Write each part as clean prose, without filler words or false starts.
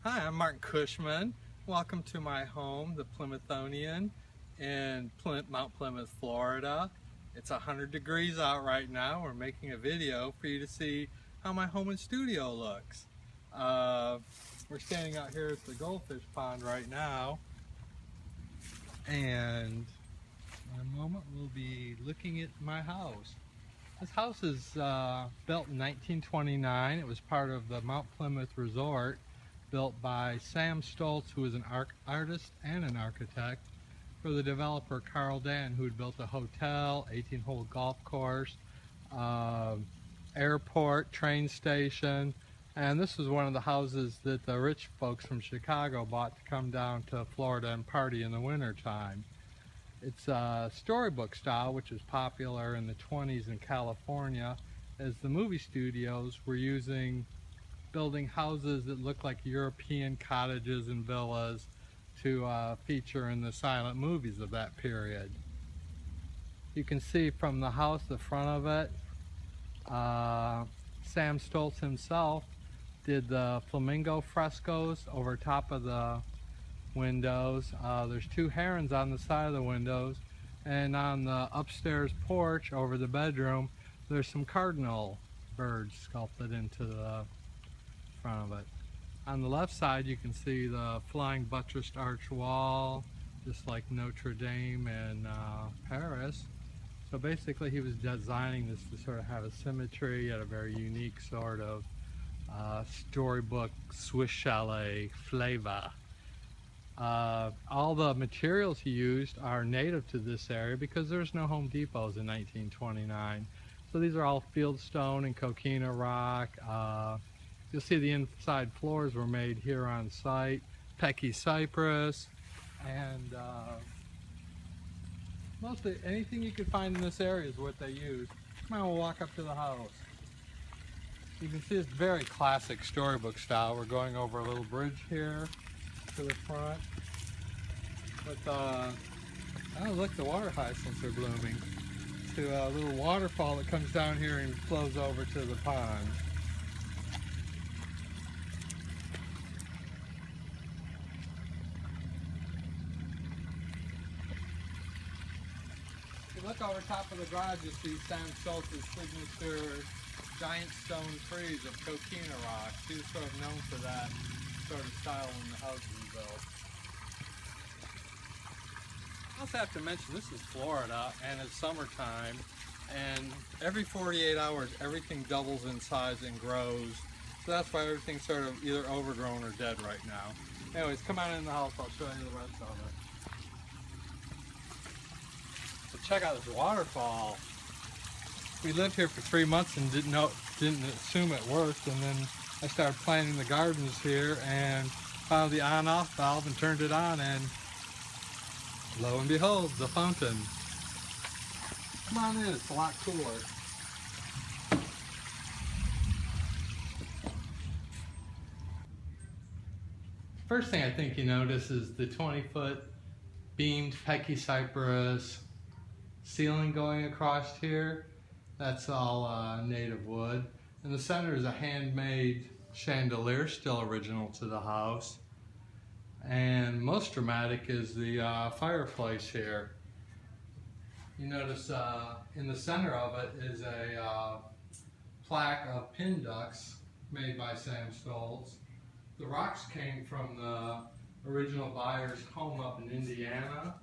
Hi, I'm Mark Cushman. Welcome to my home, the Plymouthtonian in Mount Plymouth, Florida. It's 100 degrees out right now. We're making a video for you to see how my home and studio looks. We're standing out here at the goldfish pond right now, and in a moment we'll be looking at my house. This house is built in 1929. It was part of the Mount Plymouth Resort, built by Sam Stoltz, who was an artist and an architect, for the developer Carl Dan, who had built a hotel, 18-hole golf course, airport, train station, and this was one of the houses that the rich folks from Chicago bought to come down to Florida and party in the winter time. It's a storybook style, which was popular in the 20s in California, as the movie studios were building houses that look like European cottages and villas to feature in the silent movies of that period. You can see from the house, the front of it, Sam Stoltz himself did the flamingo frescoes over top of the windows. There's two herons on the side of the windows, and on the upstairs porch over the bedroom there's some cardinal birds sculpted into the front of it. On the left side you can see the flying buttressed arch wall, just like Notre Dame in Paris. So basically he was designing this to sort of have a symmetry, yet a very unique sort of storybook Swiss chalet flavor. All the materials he used are native to this area because there's no Home Depots in 1929. So these are all fieldstone and coquina rock. You'll see the inside floors were made here on site, Pecky cypress, and mostly anything you could find in this area is what they used. Come on, we'll walk up to the house. You can see it's very classic storybook style. We're going over a little bridge here to the front. But oh look, the water hyacinths are blooming. To a little waterfall that comes down here and flows over to the pond. If you look over top of the garage, you see Sam Stoltz's signature giant stone trees of coquina rock. He was sort of known for that sort of style when the house was built. I also have to mention this is Florida and it's summertime, and every 48 hours everything doubles in size and grows. So that's why everything's sort of either overgrown or dead right now. Anyways, come on in the house, I'll show you the rest of it. So check out this waterfall. We lived here for 3 months and didn't assume it worked, and then I started planting the gardens here and found the on-off valve and turned it on, and lo and behold, the fountain. Come on in, it's a lot cooler. First thing I think you notice is the 20-foot beamed Pecky cypress ceiling going across here. That's all native wood. In the center is a handmade chandelier, still original to the house. And most dramatic is the fireplace here. You notice in the center of it is a plaque of pin ducks made by Sam Stoltz. The rocks came from the original buyer's home up in Indiana.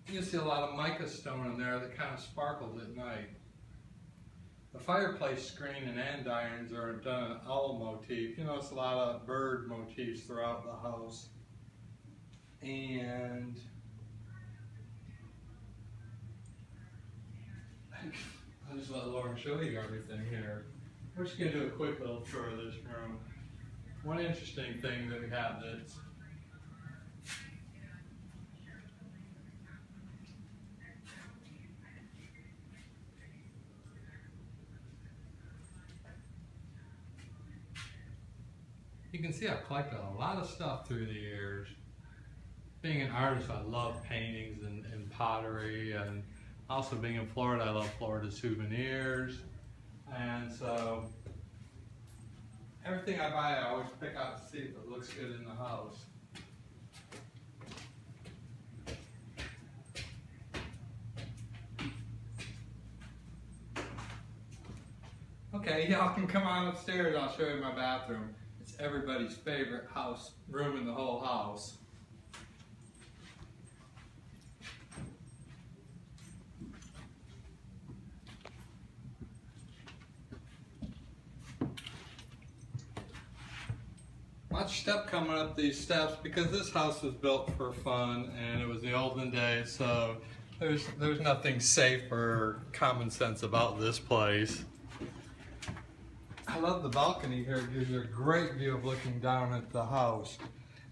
You can see a lot of mica stone in there that kind of sparkled at night. The fireplace screen and andirons are done in owl motif. You notice a lot of bird motifs throughout the house. And I'll just let Lauren show you everything here. We're just going to do a quick little tour of this room. One interesting thing that we have that's you can see I've collected a lot of stuff through the years. Being an artist, I love paintings and pottery, and also being in Florida, I love Florida souvenirs. And so Everything I buy, I always pick out to see if it looks good in the house. Okay, y'all can come on upstairs. I'll show you my bathroom. It's everybody's favorite room in the whole house. Watch step coming up these steps because this house was built for fun and it was the olden days, so there's nothing safe or common sense about this place. I love the balcony here. It gives you a great view of looking down at the house.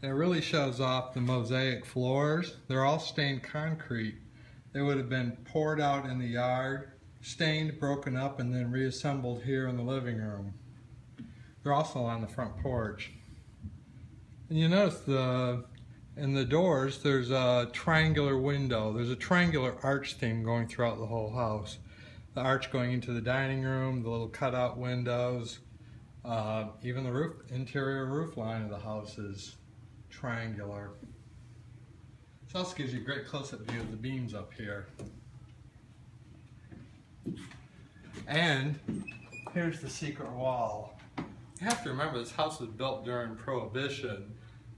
And it really shows off the mosaic floors. They're all stained concrete. They would have been poured out in the yard, stained, broken up, and then reassembled here in the living room. They're also on the front porch. And you notice in the doors there's a triangular window. There's a triangular arch theme going throughout the whole house. The arch going into the dining room, the little cutout windows, even the interior roof line of the house is triangular. This also gives you a great close-up view of the beams up here. And here's the secret wall. You have to remember this house was built during Prohibition,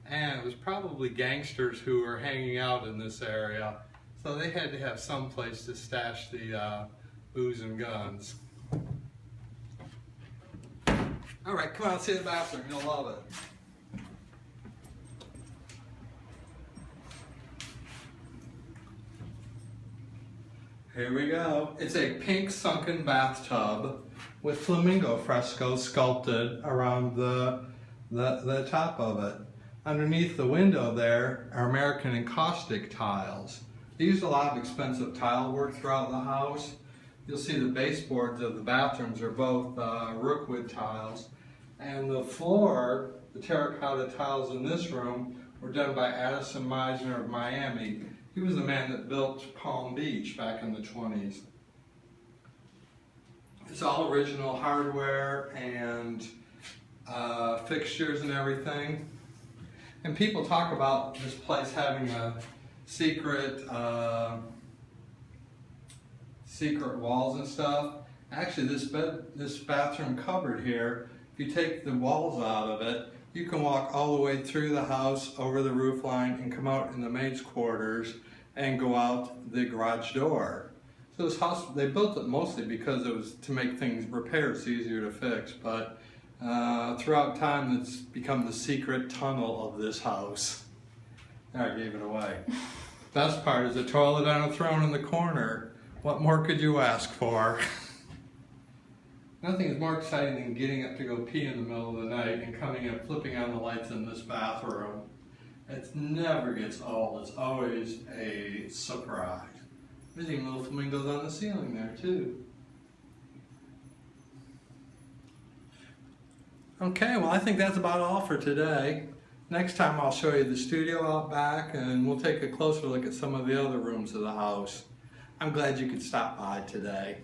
and it was probably gangsters who were hanging out in this area, so they had to have some place to stash the booze and guns. All right, come on, see the bathroom. You'll love it. Here we go. It's a pink sunken bathtub with flamingo frescoes sculpted around the top of it. Underneath the window there are American encaustic tiles. They used a lot of expensive tile work throughout the house. You'll see the baseboards of the bathrooms are both rookwood tiles. And the floor, the terracotta tiles in this room, were done by Addison Meisner of Miami. He was the man that built Palm Beach back in the 20s. It's all original hardware and fixtures and everything. And people talk about this place having a secret walls and stuff. Actually, this bathroom cupboard here, if you take the walls out of it, you can walk all the way through the house, over the roof line, and come out in the maid's quarters and go out the garage door. So this house, they built it mostly because it was to make repairs easier to fix, but throughout time it's become the secret tunnel of this house. I gave it away. Best part is a toilet on a throne in the corner. What more could you ask for? Nothing is more exciting than getting up to go pee in the middle of the night and coming in, flipping on the lights in this bathroom. It never gets old. It's always a surprise. There's even little flamingos on the ceiling there too. Okay, well I think that's about all for today. Next time I'll show you the studio out back and we'll take a closer look at some of the other rooms of the house. I'm glad you could stop by today.